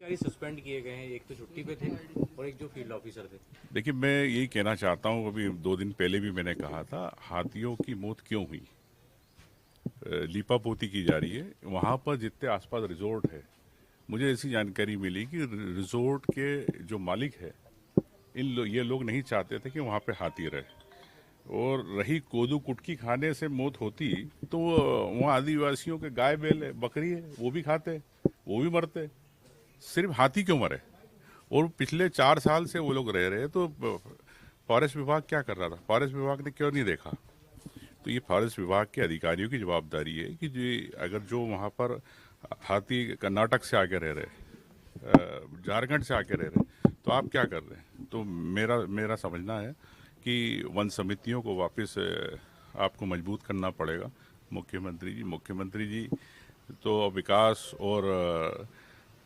Suspend किए गए हैं, एक तो छुट्टी पे थे और एक जो फील्ड ऑफिसर थे। देखिए, मैं यही कहना चाहता हूँ, अभी 2 दिन पहले भी मैंने कहा था, हाथियों की मौत क्यों हुई? लीपापोती की जा रही है वहाँ पर, जितने आसपास रिजोर्ट है। मुझे ऐसी जानकारी मिली कि रिजोर्ट के जो मालिक है, ये लोग नहीं चाहते थे कि वहाँ पे हाथी रहे। और रही कोदू कुटकी खाने से मौत होती, तो वहाँ आदिवासियों के गाय बैल है, बकरी है, वो भी खाते, वो भी मरते। सिर्फ हाथी क्यों मरे? और पिछले 4 साल से वो लोग रह रहे हैं, तो फॉरेस्ट विभाग क्या कर रहा था? फॉरेस्ट विभाग ने क्यों नहीं देखा? तो ये फॉरेस्ट विभाग के अधिकारियों की जवाबदारी है कि अगर जो वहाँ पर हाथी कर्नाटक से आके रह रहे, झारखंड से आके रह रहे, तो आप क्या कर रहे हैं? तो मेरा मेरा समझना है कि वन समितियों को वापस आपको मजबूत करना पड़ेगा। मुख्यमंत्री जी तो विकास और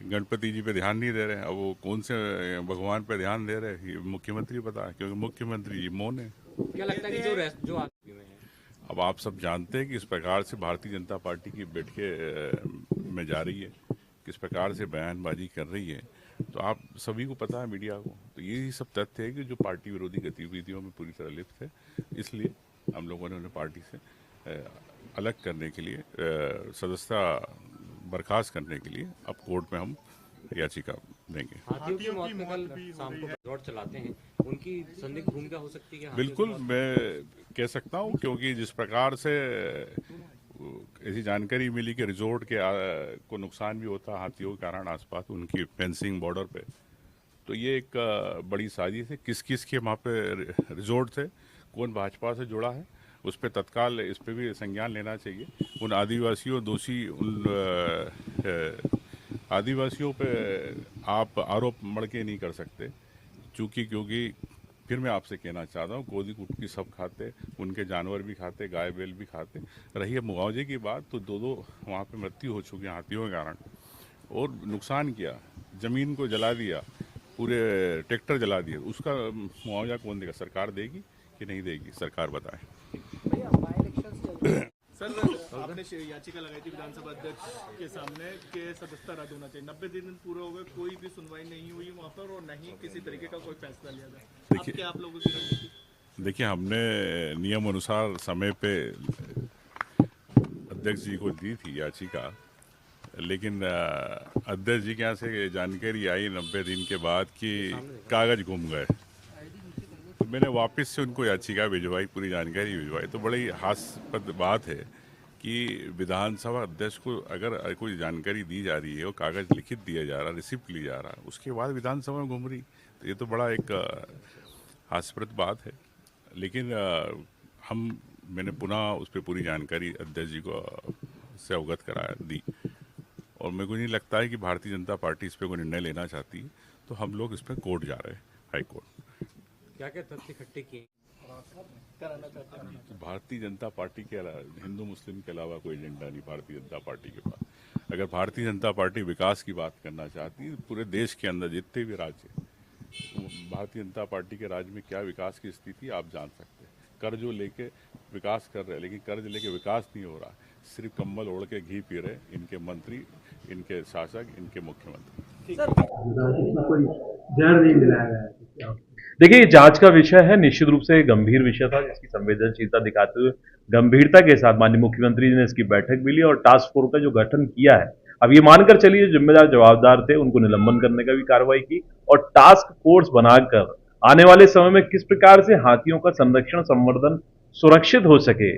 गणपति जी पे ध्यान नहीं दे रहे हैं। अब वो कौन से भगवान पे ध्यान दे रहे हैं, ये मुख्यमंत्री पता है, क्योंकि मुख्यमंत्री जी मौन है। क्या लगता है कि जो आरोपी में है? अब आप सब जानते हैं कि इस प्रकार से भारतीय जनता पार्टी की बैठकें में जा रही है, किस प्रकार से बयानबाजी कर रही है, तो आप सभी को पता है, मीडिया को। तो यही सब तथ्य है कि जो पार्टी विरोधी गतिविधियों में पूरी तरह लिप्त है। इसलिए हम लोगों ने उन्हें पार्टी से अलग करने के लिए, सदस्यता बर्खास्त करने के लिए अब कोर्ट में हम याचिका देंगे। हाथियों की मौत में कल शाम को रिजॉर्ट चलाते हैं, उनकी संदिग्ध भूमिका हो सकती है? बिल्कुल, मैं कह सकता हूँ, क्योंकि जिस प्रकार से ऐसी जानकारी मिली कि रिजोर्ट के को नुकसान भी होता हाथियों के कारण आसपास उनकी फेंसिंग बॉर्डर पे, तो ये एक बड़ी साजिश है। किस किस के वहाँ पे रिजोर्ट थे, कौन भाजपा से जुड़ा है, उस पर तत्काल इस पर भी संज्ञान लेना चाहिए। उन आदिवासियों दोषी आदिवासियों पे आप आरोप मढ़ के नहीं कर सकते, क्योंकि फिर मैं आपसे कहना चाहता हूँ, कोदी कुटकी सब खाते, उनके जानवर भी खाते, गाय बैल भी खाते। रही है मुआवजे की बात, तो दो वहाँ पे मृत्यु हो चुकी है हाथियों के कारण, और नुकसान किया, ज़मीन को जला दिया, पूरे ट्रैक्टर जला दिए। उसका मुआवजा कौन देगा? सरकार देगी कि नहीं देगी? सरकार बताए। सर, आपने याचिका लगाई थी विधानसभा अध्यक्ष के सामने कि सदस्यता रद्द होना चाहिए। 90 दिन पूरे हो गए, कोई भी सुनवाई नहीं हुई वहाँ पर और नहीं किसी तरीके का कोई फैसला लिया जाए। अब क्या आप लोगों की रणनीति? देखिए, हमने नियम अनुसार समय पे अध्यक्ष जी को दी थी याचिका, लेकिन अध्यक्ष जी के यहाँ से जानकारी आई 90 दिन के बाद कि कागज गुम गए। तो मैंने वापस से उनको याचिका भिजवाई, पूरी जानकारी भिजवाई। तो बड़ी हास्यास्पद बात है कि विधानसभा अध्यक्ष को अगर कोई जानकारी दी जा रही है और कागज लिखित दिया जा रहा, रिसिप्ट ली जा रहा, उसके बाद विधानसभा में घूम रही, तो ये तो बड़ा एक हास्यास्पद बात है। लेकिन मैंने पुनः उस पर पूरी जानकारी अध्यक्ष जी को से अवगत कराया दी, और मेरे को नहीं लगता है कि भारतीय जनता पार्टी इस पर कोई निर्णय लेना चाहती है। तो हम लोग इस पर कोर्ट जा रहे हैं, हाई कोर्ट। क्या क्या तथ्य इकट्ठे किए? भारतीय जनता पार्टी के अलावा, हिंदू मुस्लिम के अलावा कोई एजेंडा नहीं भारतीय जनता पार्टी के पास। अगर भारतीय जनता पार्टी विकास की बात करना चाहती है, पूरे देश के अंदर जितने भी राज्य हैं, भारतीय जनता पार्टी के राज्य में क्या विकास की स्थिति आप जान सकते हैं। कर्जों लेके विकास कर रहे हैं, लेकिन कर्ज लेके विकास नहीं हो रहा। सिर्फ कंबल ओढ़ के घी पी रहे इनके मंत्री, इनके शासक, इनके मुख्यमंत्री। कोई जहर नहीं मिलाया गया है? देखिए, जांच का विषय है, निश्चित रूप से गंभीर विषय था, जिसकी संवेदनशीलता दिखाते हुए गंभीरता के साथ माननीय मुख्यमंत्री जी ने इसकी बैठक भी ली और टास्क फोर्स का जो गठन किया है, अब ये मानकर चलिए जिम्मेदार जवाबदार थे, उनको निलंबन करने का भी कार्रवाई की और टास्क फोर्स बनाकर आने वाले समय में किस प्रकार से हाथियों का संरक्षण संवर्धन सुरक्षित हो सके,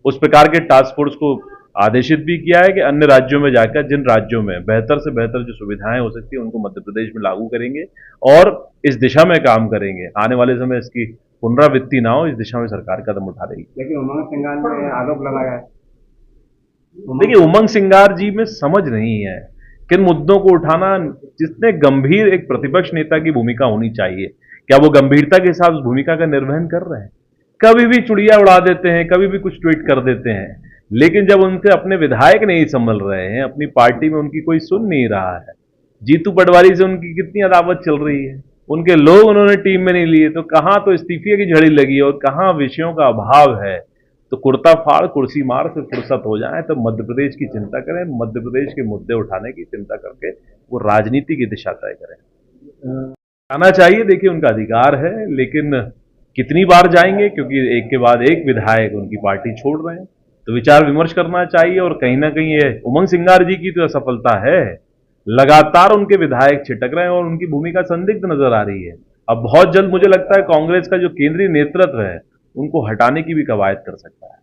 उस प्रकार के टास्क फोर्स को आदेशित भी किया है कि अन्य राज्यों में जाकर जिन राज्यों में बेहतर से बेहतर जो सुविधाएं हो सकती है उनको मध्य प्रदेश में लागू करेंगे और इस दिशा में काम करेंगे। आने वाले समय इसकी पुनरावृत्ति ना हो, इस दिशा में सरकार कदम उठा रही है। लेकिन उमंग सिंगार ने आरोप लगाया है। देखिए, उमंग सिंगार जी में समझ नहीं है किन मुद्दों को उठाना, जितने गंभीर एक प्रतिपक्ष नेता की भूमिका होनी चाहिए, क्या वो गंभीरता के साथ उस भूमिका का निर्वहन कर रहे हैं? कभी भी चुड़िया उड़ा देते हैं, कभी भी कुछ ट्वीट कर देते हैं, लेकिन जब उनसे अपने विधायक नहीं संभल रहे हैं, अपनी पार्टी में उनकी कोई सुन नहीं रहा है, जीतू पटवारी से उनकी कितनी अदावत चल रही है, उनके लोग उन्होंने टीम में नहीं लिए, तो कहां तो इस्तीफे की झड़ी लगी है और कहां विषयों का अभाव है। तो कुर्ता फाड़ कुर्सी मार से फुर्सत हो जाए तो मध्य प्रदेश की चिंता करें, मध्य प्रदेश के मुद्दे उठाने की चिंता करके वो राजनीति की दिशा तय करें। आना चाहिए, देखिए उनका अधिकार है, लेकिन कितनी बार जाएंगे, क्योंकि एक के बाद एक विधायक उनकी पार्टी छोड़ रहे हैं, तो विचार विमर्श करना चाहिए। और कहीं ना कहीं ये उमंग सिंगार जी की तो असफलता है, लगातार उनके विधायक छिटक रहे हैं और उनकी भूमिका संदिग्ध नजर आ रही है। अब बहुत जल्द मुझे लगता है कांग्रेस का जो केंद्रीय नेतृत्व है उनको हटाने की भी कवायद कर सकता है।